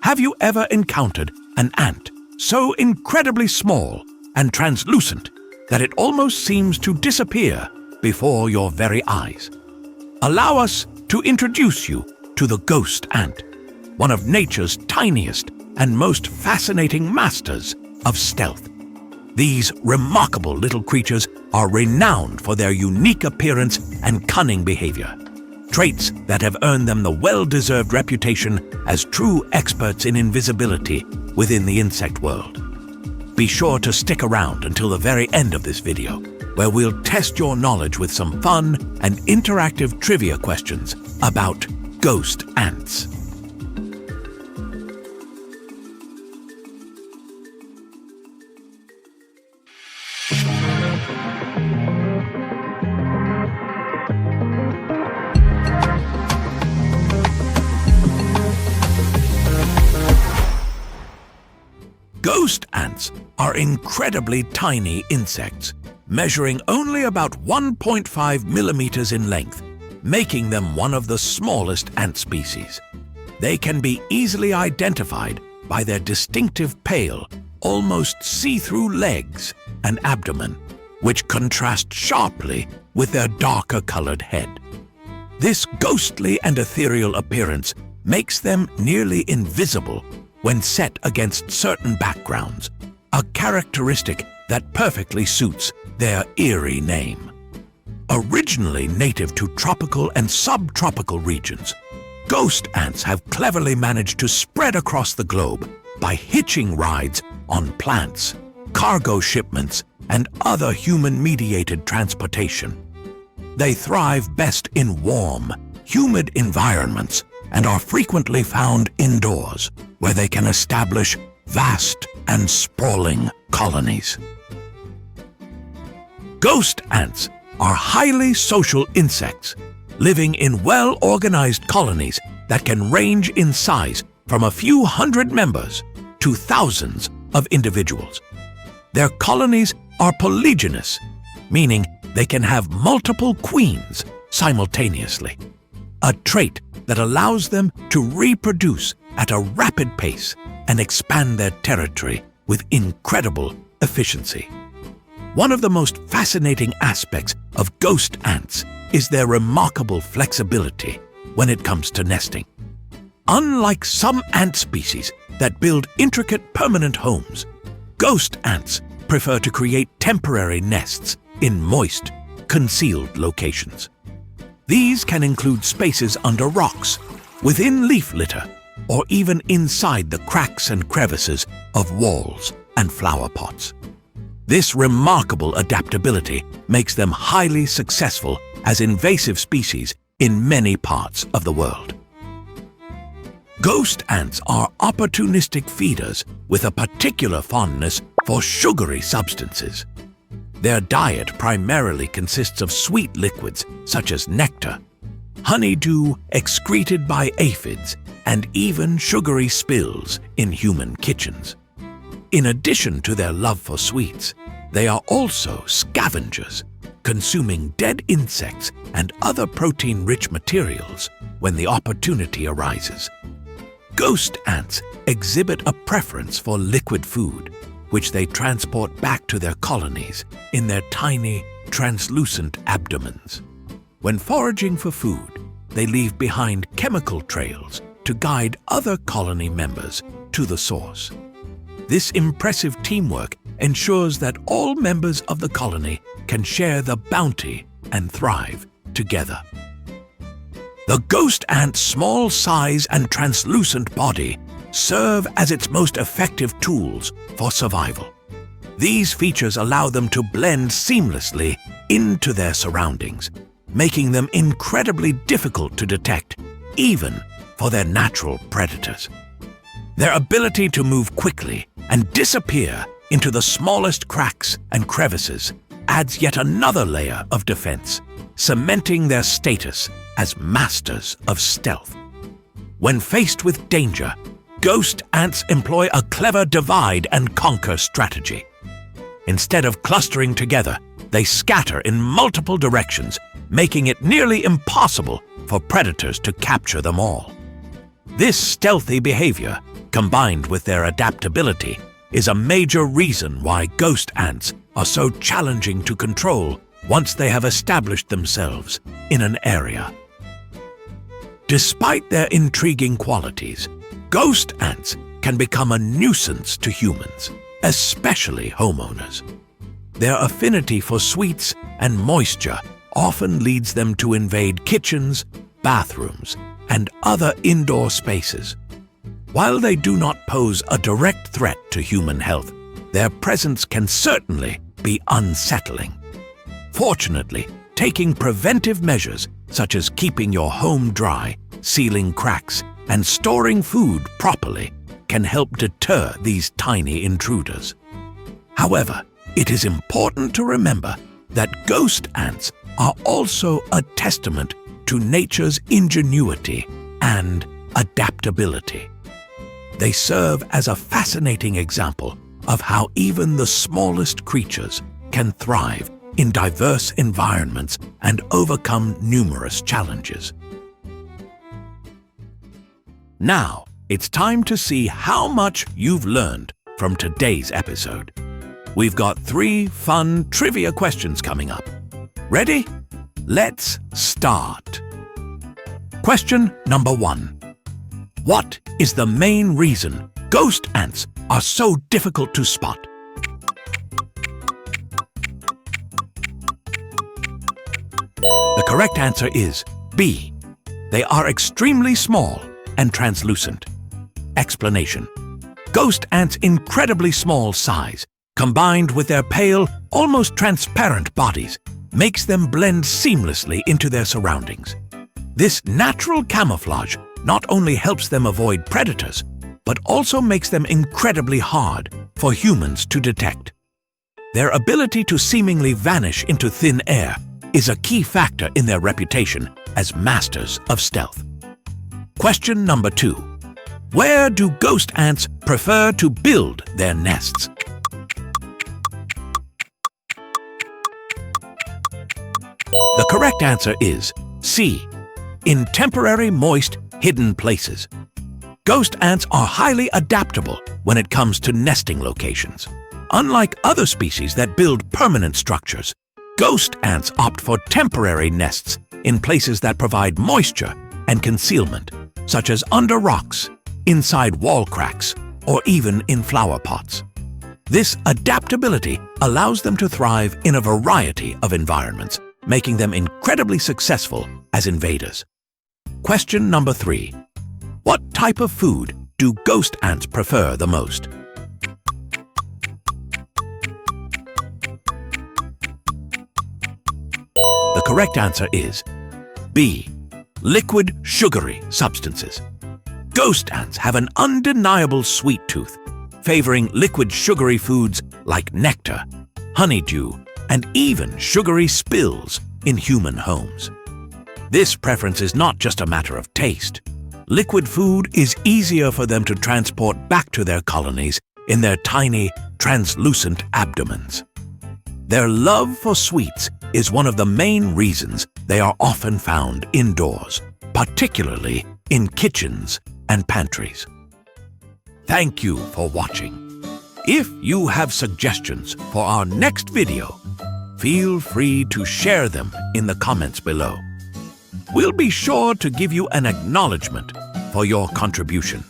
Have you ever encountered an ant so incredibly small and translucent that it almost seems to disappear before your very eyes? Allow us to introduce you to the ghost ant, one of nature's tiniest and most fascinating masters of stealth. These remarkable little creatures are renowned for their unique appearance and cunning behavior, traits that have earned them the well-deserved reputation as true experts in invisibility within the insect world. Be sure to stick around until the very end of this video, where we'll test your knowledge with some fun and interactive trivia questions about ghost ants. Ghost ants are incredibly tiny insects, measuring only about 1.5 millimeters in length, making them one of the smallest ant species. They can be easily identified by their distinctive pale, almost see-through legs and abdomen, which contrast sharply with their darker-colored head. This ghostly and ethereal appearance makes them nearly invisible when set against certain backgrounds, a characteristic that perfectly suits their eerie name. Originally native to tropical and subtropical regions, ghost ants have cleverly managed to spread across the globe by hitching rides on plants, cargo shipments, and other human-mediated transportation. They thrive best in warm, humid environments and are frequently found indoors, where they can establish vast and sprawling colonies. Ghost ants are highly social insects, living in well-organized colonies that can range in size from a few hundred members to thousands of individuals. Their colonies are polygynous, meaning they can have multiple queens simultaneously, a trait that allows them to reproduce at a rapid pace and expand their territory with incredible efficiency. One of the most fascinating aspects of ghost ants is their remarkable flexibility when it comes to nesting. Unlike some ant species that build intricate permanent homes, ghost ants prefer to create temporary nests in moist, concealed locations. These can include spaces under rocks, within leaf litter, or even inside the cracks and crevices of walls and flower pots. This remarkable adaptability makes them highly successful as invasive species in many parts of the world. Ghost ants are opportunistic feeders with a particular fondness for sugary substances. Their diet primarily consists of sweet liquids such as nectar, honeydew excreted by aphids, and even sugary spills in human kitchens. In addition to their love for sweets, they are also scavengers, consuming dead insects and other protein-rich materials when the opportunity arises. Ghost ants exhibit a preference for liquid food, which they transport back to their colonies in their tiny, translucent abdomens. When foraging for food, they leave behind chemical trails to guide other colony members to the source. This impressive teamwork ensures that all members of the colony can share the bounty and thrive together. The ghost ant's small size and translucent body serve as its most effective tools for survival. These features allow them to blend seamlessly into their surroundings, making them incredibly difficult to detect, even for their natural predators. Their ability to move quickly and disappear into the smallest cracks and crevices adds yet another layer of defense, cementing their status as masters of stealth. When faced with danger, ghost ants employ a clever divide-and-conquer strategy. Instead of clustering together, they scatter in multiple directions, making it nearly impossible for predators to capture them all. This stealthy behavior combined with their adaptability, is a major reason why ghost ants are so challenging to control once they have established themselves in an area. Despite their intriguing qualities, ghost ants can become a nuisance to humans, especially homeowners. Their affinity for sweets and moisture often leads them to invade kitchens, bathrooms, and other indoor spaces. While they do not pose a direct threat to human health, their presence can certainly be unsettling. Fortunately, taking preventive measures such as keeping your home dry, sealing cracks, and storing food properly can help deter these tiny intruders. However, it is important to remember that ghost ants are also a testament to nature's ingenuity and adaptability. They serve as a fascinating example of how even the smallest creatures can thrive in diverse environments and overcome numerous challenges. Now, it's time to see how much you've learned from today's episode. We've got 3 fun trivia questions coming up. Ready? Let's start. Question number 1. What is the main reason ghost ants are so difficult to spot? The correct answer is B. They are extremely small and translucent. Explanation: ghost ants' incredibly small size, combined with their pale, almost transparent bodies, makes them blend seamlessly into their surroundings. This natural camouflage not only helps them avoid predators, but also makes them incredibly hard for humans to detect. Their ability to seemingly vanish into thin air is a key factor in their reputation as masters of stealth. Question number 2. Where do ghost ants prefer to build their nests? The correct answer is C. In temporary, moist, hidden places. Ghost ants are highly adaptable when it comes to nesting locations. Unlike other species that build permanent structures, ghost ants opt for temporary nests in places that provide moisture and concealment, such as under rocks, inside wall cracks, or even in flower pots. This adaptability allows them to thrive in a variety of environments, making them incredibly successful as invaders. Question number 3. What type of food do ghost ants prefer the most? The correct answer is B. Liquid sugary substances. Ghost ants have an undeniable sweet tooth, favoring liquid sugary foods like nectar, honeydew, and even sugary spills in human homes. This preference is not just a matter of taste. Liquid food is easier for them to transport back to their colonies in their tiny, translucent abdomens. Their love for sweets is one of the main reasons they are often found indoors, particularly in kitchens and pantries. Thank you for watching. If you have suggestions for our next video, feel free to share them in the comments below. We'll be sure to give you an acknowledgement for your contribution